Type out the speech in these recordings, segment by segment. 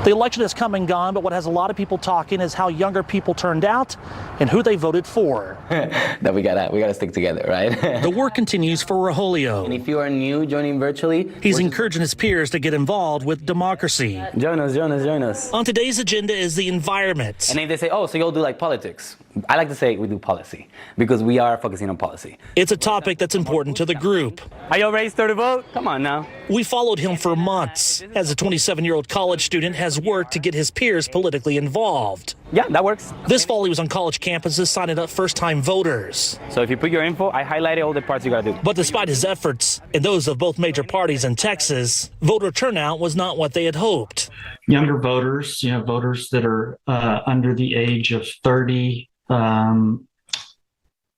The election has come and gone, but what has a lot of people talking is how younger people turned out and who they voted for. That we gotta stick together, right? The work continues for Rogelio. And if you are new joining virtually, He's encouraging his peers to get involved with democracy. Join us. On today's agenda is the environment. And if they say, oh, so you'll do like politics, I like to say we do policy because we are focusing on policy. It's a topic that's important to the group. Are you ready to vote? Come on now. We followed him for months. As a 27-year-old college student has worked to get his peers politically involved. Yeah, that works. This fall, he was on college campuses signing up first-time voters. So if you put your info, I highlighted all the parts you gotta do. But despite his efforts, and those of both major parties in Texas, voter turnout was not what they had hoped. Younger voters, voters that are under the age of 30,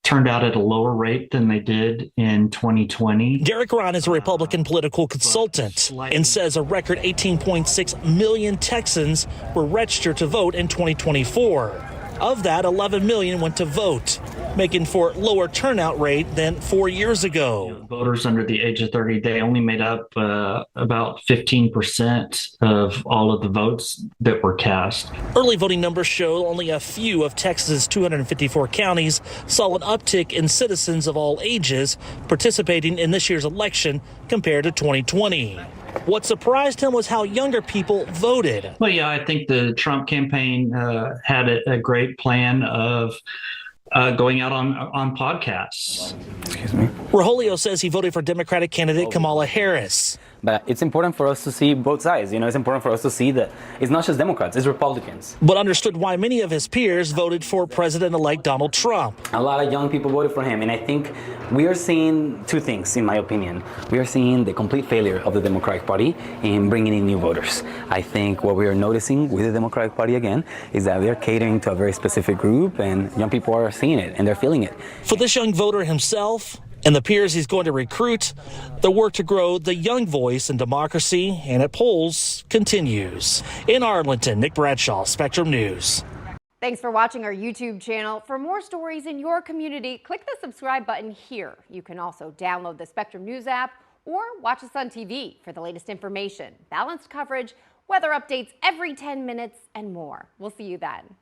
turned out at a lower rate than they did in 2020. Derek Ryan is a Republican political consultant and says a record 18.6 million Texans were registered to vote in 2024. Of that, 11 million went to vote, making for lower turnout rate than 4 years ago. Voters under the age of 30, they only made up about 15% of all of the votes that were cast. Early voting numbers show only a few of Texas's 254 counties saw an uptick in citizens of all ages participating in this year's election compared to 2020. What surprised him was how younger people voted. Well, yeah, I think the Trump campaign had a great plan of going out on podcasts. Excuse me. Rogelio says he voted for Democratic candidate Kamala Harris. But it's important for us to see both sides. It's important for us to see that it's not just Democrats, it's Republicans. But understood why many of his peers voted for President-elect Donald Trump. A lot of young people voted for him, and I think we are seeing two things, in my opinion. We are seeing the complete failure of the Democratic Party in bringing in new voters. I think what we are noticing with the Democratic Party again is that they're catering to a very specific group, and young people are seeing it, and they're feeling it. For this young voter himself, and the peers he's going to recruit, the work to grow the young voice in democracy and at polls continues. In Arlington, Nick Bradshaw, Spectrum News. Thanks for watching our YouTube channel. For more stories in your community, click the subscribe button here. You can also download the Spectrum News app or watch us on TV for the latest information, balanced coverage, weather updates every 10 minutes, and more. We'll see you then.